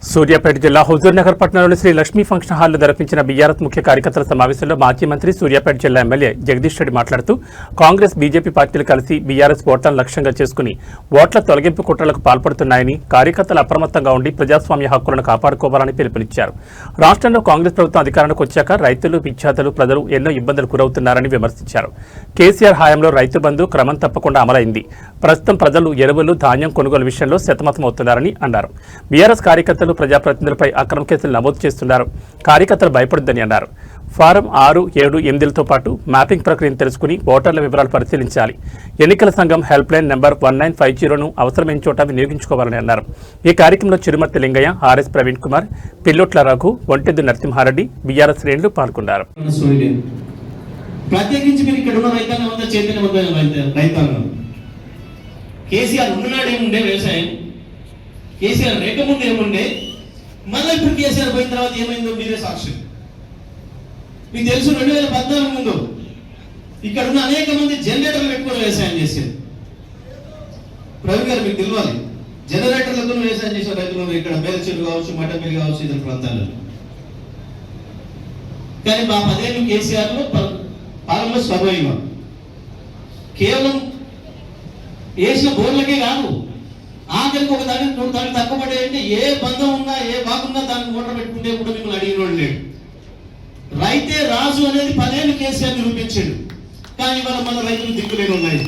సూర్యాపేట జిల్లా హుజూర్నగర్ పట్టణంలోని శ్రీ లక్ష్మీ ఫంక్షన్ హాల్లో నిర్వహించిన బీఆర్ఎస్ ముఖ్య కార్యకర్తల సమావేశంలో మాజీ మంత్రి సూర్యాపేట జిల్లా ఎమ్మెల్యే జగదీష్ రెడ్డి మాట్లాడుతూ కాంగ్రెస్ బీజేపీ పార్టీలు కలిసి బీఆర్ఎస్ ఓట్లను లక్ష్యంగా చేసుకుని ఓట్ల తొలగింపు కుట్రలకు పాల్పడుతున్నాయని కార్యకర్తలు అప్రమత్తంగా ఉండి ప్రజాస్వామ్య హక్కులను కాపాడుకోవాలని పిలుపునిచ్చారు. రాష్ట్రంలో కాంగ్రెస్ ప్రభుత్వం అధికారానికి వచ్చాక రైతులు, విద్యార్థులు, ప్రజలు ఎన్నో ఇబ్బందులు గురవుతున్నారని విమర్శించారు. కేసీఆర్ హయాంలో రైతు బంధు క్రమం తప్పకుండా అమలైంది. ప్రస్తుతం ప్రజలు ఎరువులు, ధాన్యం కొనుగోలు విషయంలో సతమతమవుతున్నారని అన్నారు. బీఆర్ఎస్ కార్యకర్తలు ప్రజాప్రతినిధులపై అక్రమ కేసులు నమోదు చేస్తున్నారు. కార్యకర్తలు భయపడొద్దని అన్నారు. ఫారం 6, 7, 8లతో పాటు మ్యాపింగ్ ప్రక్రియను తెలుసుకుని ఓటర్ల వివరాలు పరిశీలించాలి. ఎన్నికల సంఘం హెల్ప్ లైన్ నెంబర్ 1950ను అవసరమైన చోట వినియోగించుకోవాలని అన్నారు. ఈ కార్యక్రమంలో చిరుమర్తి లింగయ్య, ఆర్ఎస్ ప్రవీణ్ కుమార్, పిల్లోట్ల రఘు, ఒంటెద్దు నరసింహారెడ్డి, బీఆర్ఎస్ శ్రేణులు పాల్గొన్నారు. ప్రత్యేకించి మీరు ఇక్కడ ఉన్న రైతాంగం కేసీఆర్ ఉన్ననాడు ఏముండే వ్యవసాయం, కేసీఆర్ రేఖముందు ఏముండే, మళ్ళీ ఇప్పుడు కేసీఆర్ పోయిన తర్వాత ఏమైందో మీరే సాక్షి. మీకు తెలుసు 2014 ముందు ఇక్కడ ఉన్న అనేక మంది జనరేటర్లు పెట్టుకుని వ్యవసాయం చేశారు. ప్రవీణ్ గారు మీకు తెలియాలి, జనరేటర్లతో వ్యవసాయం చేసిన రైతులు ఇక్కడ మేల్చెరు కావచ్చు, మటపల్లి కావచ్చు, ఇతర ప్రాంతాలలో. కానీ మా 10 ఏళ్ళు కేసీఆర్లో పాలనలో స్వభావం కేవలం వేసిన బోర్లకే కాదు, ఆఖరికి ఒక దానికి తక్కువ పడేయంటే ఏ బంధం ఉన్నా, ఏ బాగున్నా దానికి ఓటర్ పెట్టుకుంటే కూడా మిమ్మల్ని అడిగిన వాళ్ళు లేడు. రైతే రాజు అనేది 10 ఏళ్ళు కేసీఆర్ నిరూపించాడు. కానీ ఇవాళ మన రైతులు దిక్కులేని ఉన్నాయి.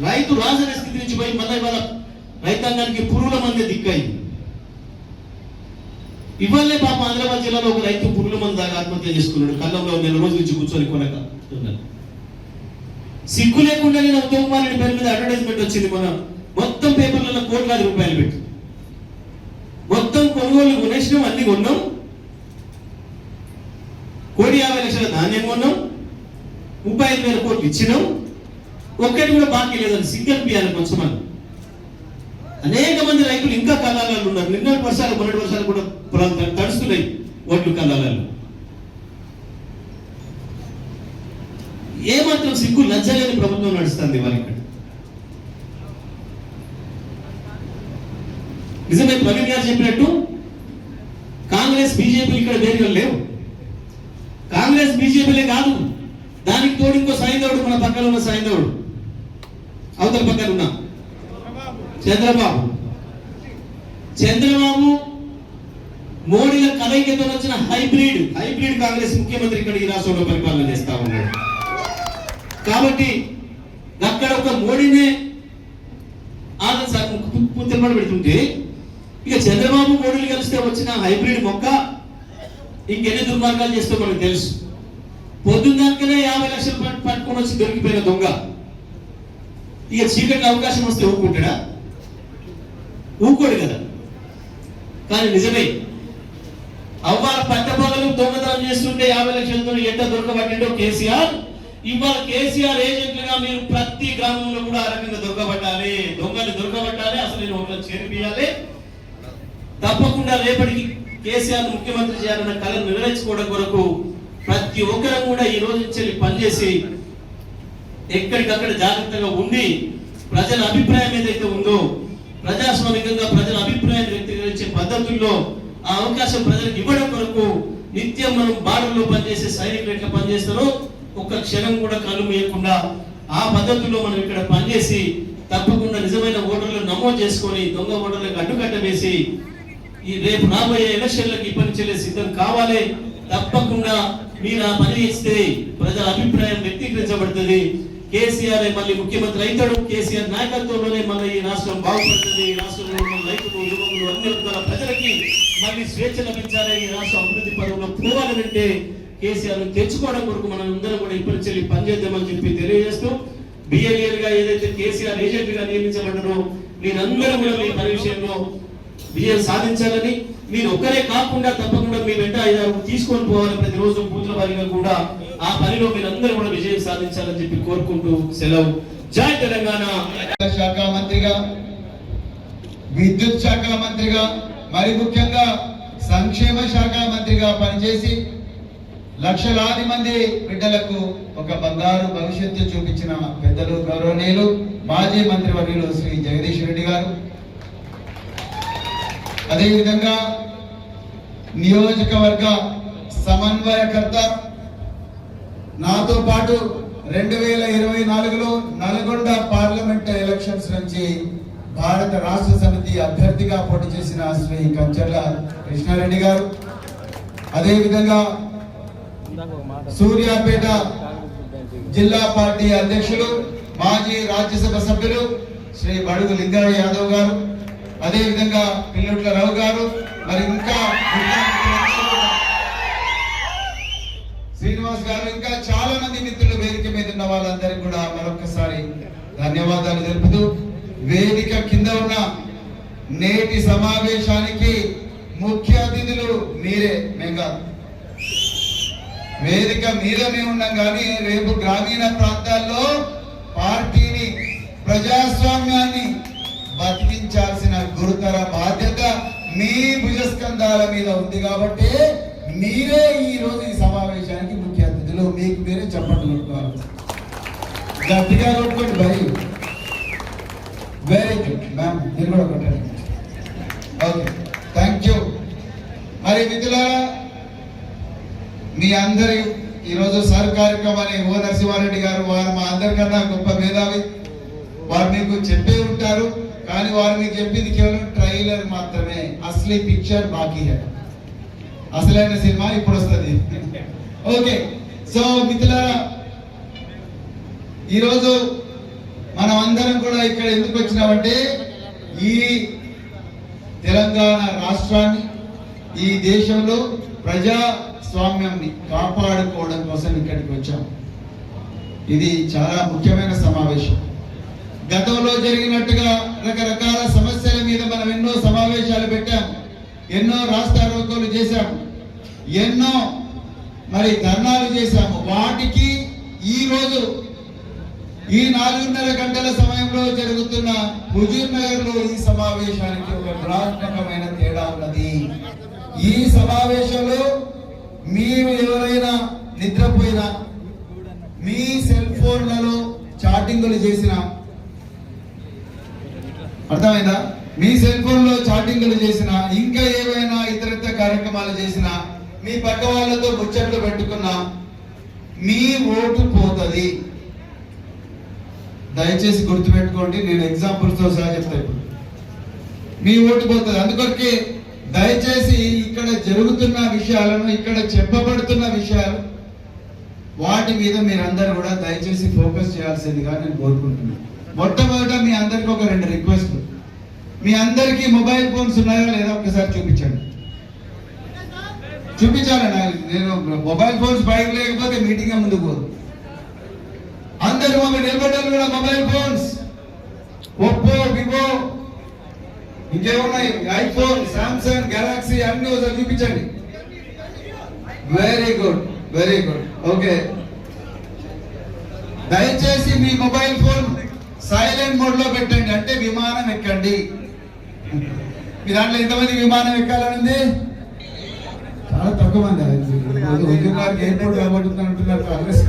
రైతు రాజు అనే స్థితి నుంచి పోయి మళ్ళీ ఇవాళ రైతాంగానికి పురుగుల మంది దిక్కాయి. ఇవాళే పాప ఆదిలాబాద్ జిల్లాలో ఒక రైతు పురుగుల మంది దాకా ఆత్మహత్య చేసుకున్నాడు. కళ్ళంలో 4 రోజుల నుంచి కూర్చొని కొనక సిగ్గు లేకుండా నేను ఉత్తమ్ కుమార్ రెడ్డి పేరు మీద అడ్వర్టైజ్మెంట్ వచ్చింది. మన మొత్తం పేపర్లలో కోట్లాది రూపాయలు పెట్టి మొత్తం కొనుగోలు కొనేసినాం, అన్ని కొన్నాం, 1,50,00,000 ధాన్యం కొన్నాం, 35,000 కోట్లు ఇచ్చినాం, ఒక్కటి కూడా బాకీ లేదని సింగిల్ పియాలి కొంచెం. అనేక మంది రైతులు ఇంకా కల్లాలలో ఉన్నారు. నిన్నటి వర్షాలు, మొన్నటి వర్షాలు కూడా పొలాలు తడుస్తున్నాయి ఓట్లు కల్లాలలో. ఏమాత్రం సిగ్గు లజ్జలేని ప్రభుత్వం నడుస్తుంది వాళ్ళ ఇక్కడ. నిజమే ప్రవీణ్ గారు చెప్పినట్టు కాంగ్రెస్ బీజేపీ ఇక్కడ వేరుగా లేవు. కాంగ్రెస్ బీజేపీలే కాదు, దానికి తోడు ఇంకో సాయందవుడు, మన పక్కన ఉన్న సాయందవుడు, అవతల పక్కన ఉన్న చంద్రబాబు మోడీల కలయికతో వచ్చిన హైబ్రిడ్ కాంగ్రెస్ ముఖ్యమంత్రి ఇక్కడ ఈ రాష్ట్రంలో పరిపాలన చేస్తా ఉన్నాడు. కాబట్టి అక్కడ ఒక మోడీనే పుత్తెమ్మడి పెడుతుంటే ఇక చంద్రబాబు మోడీలు కలిస్తే వచ్చిన హైబ్రిడ్ మొక్క ఇంకెన్ని దుర్మార్గాలు చేస్తే మనకు తెలుసు. పొద్దున్నాకనే 50 లక్షలు పట్టుకొని వచ్చి దొరికిపోయిన దొంగ ఇక చీకటి అవకాశం వస్తే ఊరుకుంటాడా? ఊరుకోడు కదా. కానీ నిజమే అవ్వాల పట్టపగలు దొంగతనం చేస్తుంటే 50 లక్షలతో ఎట్ట దొరకబట్టిండో కేసీఆర్. ఇవాళ కేసీఆర్ ఏజెంట్లుగా మీరు ప్రతి గ్రామంలో కూడా ఆ రకంగా దొరకబట్టాలి, దొంగలు దొరకబట్టాలి, అసలు నేను ఒకరు చేరిపియాలి. తప్పకుండా రేపటికి కేసీఆర్ ముఖ్యమంత్రి చేయాలన్న కళను నెరవేర్చుకోవడం కొరకు ప్రతి ఒక్కరం కూడా ఈ రోజు నుంచి పనిచేసి ఎక్కడికక్కడ జాగ్రత్తగా ఉండి ప్రజల అభిప్రాయం ఏదైతే ఉందో ప్రజాస్వామికంగా ప్రజల అభిప్రాయాన్ని వ్యక్తీకరించే పద్ధతుల్లో ఆ అవకాశం ప్రజలకు ఇవ్వడం కొరకు నిత్యం మనం బార్డర్లో పనిచేసే సైనికులు ఎట్లా పనిచేస్తారో ఒక్క క్షణం కూడా కళ్ళు మూయకుండా ఆ పద్ధతుల్లో మనం ఇక్కడ పనిచేసి తప్పకుండా నిజమైన ఓటర్లను నమోదు చేసుకొని దొంగ ఓటర్లకు అడ్డుకట్ట వేసి ఈ రేపు రాబోయే ఎలక్షన్లకు ఈ పని చేయలే సిద్ధం కావాలి. తప్పకుండా మీరు ఆ పని ఇస్తే ప్రజల అభిప్రాయం వ్యక్తీకరించబడుతుంది. కేసీఆర్ మళ్ళీ ముఖ్యమంత్రి అవుతాడు. కేసీఆర్ నాయకత్వంలోనే మళ్ళీ ఈ రాష్ట్రం బాగుపడుతుంది. ఈ రాష్ట్రంలో ఉన్న రైతులు, యువకులు, అన్ని వర్గాల ప్రజలకి మళ్ళీ స్వేచ్ఛ లభించాలి. ఈ రాష్ట్రం అభివృద్ధి పదంలో పోవాలంటే కేసీఆర్ తెచ్చుకోవడం కొరకు మనం అందరం కూడా ఇప్పటి చెల్లి పనిచేద్దామని చెప్పి తెలియజేస్తూ బిఎల్ఏలు గా ఏదైతే కేసీఆర్ ఏజెంట్ గా నియమించబడ్డారో మీరందరూ కూడా మీ పని విషయంలో విజయం సాధించాలని, మీరు ఒక్కరే కాకుండా తప్పకుండా మీ వెంట 5-6 తీసుకొని పోవాలి. ప్రతిరోజు పూజల వారిగా కూడా ఆ పనిలో మీరందరూ కూడా విజయం సాధించాలని చెప్పి కోరుకుంటూ సెలవు. జై తెలంగాణ. శాఖ మంత్రిగా, విద్యుత్ శాఖ మంత్రిగా, మరి ముఖ్యంగా సంక్షేమ శాఖ మంత్రిగా పనిచేసి లక్షలాది మంది బిడ్డలకు ఒక బంగారు భవిష్యత్తు చూపించిన పెద్దలు, గౌరవనీయులు మాజీ మంత్రివర్యులు శ్రీ జగదీష్ రెడ్డి గారు, అదేవిధంగా నియోజకవర్గ సమన్వయకర్త, నాతో పాటు 2024లో నల్గొండ పార్లమెంట్ ఎలక్షన్స్ నుంచి భారత రాష్ట్ర సమితి అభ్యర్థిగా పోటీ చేసిన శ్రీ కంచర్ల కృష్ణారెడ్డి గారు, అదేవిధంగా సూర్యాపేట జిల్లా పార్టీ అధ్యక్షులు మాజీ రాజ్యసభ సభ్యులు శ్రీ బడుగు లింగయ్య యాదవ్ గారు, అదేవిధంగా పిల్లుట్ల రావు గారు, మరి ఇంకా శ్రీనివాస్ గారు, ఇంకా చాలా మంది మిత్రులు వేదిక మీద ఉన్న వాళ్ళందరికీ కూడా మరొకసారి ధన్యవాదాలు తెలుపుతూ, వేదిక కింద ఉన్న నేటి సమావేశానికి ముఖ్య అతిథులు మీరే, మేము వేదిక మీద మేము ఉన్నాం కానీ రేపు గ్రామీణ ప్రాంతాల్లో పార్టీని, ప్రజాస్వామ్యాన్ని బతికించాల్సిన గురుతర బాధ్యత మీ భుజస్కంధాల మీద ఉంది కాబట్టి మీరే ఈ రోజు ఈ సమావేశానికి ముఖ్య అతిథులు. మీకు మీరే చప్పట్లు కొట్టుకోవాలి, గట్టిగా కొట్టుకోండి భయ్. వెరీ గుడ్ మ్యామ్, మీరు కూడా కొట్టండి. Okay, thank you. మరి మిత్రులారా, మీ అందరి ఈరోజు సార్ కార్యక్రమాన్ని ఓ నరసింహారెడ్డి గారు, వారు మా అందరికన్నా గొప్ప మేధావి, వారు మీకు చెప్పే ఉంటారు కానీ వారు మీకు చెప్పింది కేవలం ట్రైలర్ మాత్రమే, అసలీ పిక్చర్ బాకీ హై, అసలైన సినిమా ఇప్పుడు వస్తుంది. ఓకే, సో మిత్రులారా, ఈరోజు మనం అందరం కూడా ఇక్కడ ఎందుకు వచ్చినామంటే ఈ తెలంగాణ రాష్ట్రాన్ని, ఈ దేశంలో ప్రజాస్వామ్యాన్ని కాపాడుకోవడం కోసం ఇక్కడికి వచ్చాం. ఇది చాలా ముఖ్యమైన సమావేశం. గతంలో జరిగినట్టుగా రకరకాల సమస్యల మీద మనం ఎన్నో సమావేశాలు పెట్టాం, ఎన్నో రాస్తారోకోలు చేశాము, ఎన్నో మరి ధర్నాలు చేశాము. వాటికి ఈ రోజు ఈ 4.5 గంటల సమయంలో జరుగుతున్న హుజూర్ నగర్ లో ఈ సమావేశానికి ఒక గుణాత్మకమైన తేడా ఉన్నది. ఈ సమావేశంలో మీరు ఎవరైనా నిద్రపోయినా, మీ సెల్ ఫోన్లలో చాటింగులు చేసిన, అర్థమైందా, మీ సెల్ ఫోన్ లో చాటింగ్లు చేసిన, ఇంకా ఏవైనా ఇతరత్ర కార్యక్రమాలు చేసిన, మీ పక్క వాళ్ళతో ముచ్చట్లు పెట్టుకున్నా మీ ఓటు పోతుంది. దయచేసి గుర్తుపెట్టుకోండి, నేను ఎగ్జాంపుల్స్ తో సహా చెప్తాను. ఇప్పుడు మీ ఓటు పోతుంది. అందుకొరకే దయచేసి ఇక్కడ జరుగుతున్న విషయాలను, ఇక్కడ చెప్పబడుతున్న విషయాలు, వాటి మీద మీరందరూ కూడా దయచేసి ఫోకస్ చేయాల్సిందిగా నేను కోరుకుంటున్నాను. మొట్టమొదట మీ అందరికి ఒక 2 రిక్వెస్ట్లు. మీ అందరికీ మొబైల్ ఫోన్స్ ఉన్నాయా లేదా ఒకసారి చూపించండి. చూపించాలండి. నేను మొబైల్ ఫోన్స్ బయట లేకపోతే మీటింగ్ ముందుకు పోదు. అందరూ మమ్మల్ని నిలబడ్డారు కూడా మొబైల్ ఫోన్స్, ఒప్పో, వివో, ఇంకేమున్నాయి, ఐఫోన్, సామ్సంగ్, గెలాక్సీ అన్ని ఒకసారి చూపించండి. Very good, very good. Okay, దయచేసి మీ మొబైల్ ఫోన్ సైలెంట్ మోడ్ లో పెట్టండి, అంటే విమానం ఎక్కండి. మీ దాంట్లో ఎంతమంది విమానం ఎక్కాలనుంది? చాలా తక్కువ మంది. ఎయిర్పోర్ట్ కాబట్టుందంటున్నారు కాంగ్రెస్.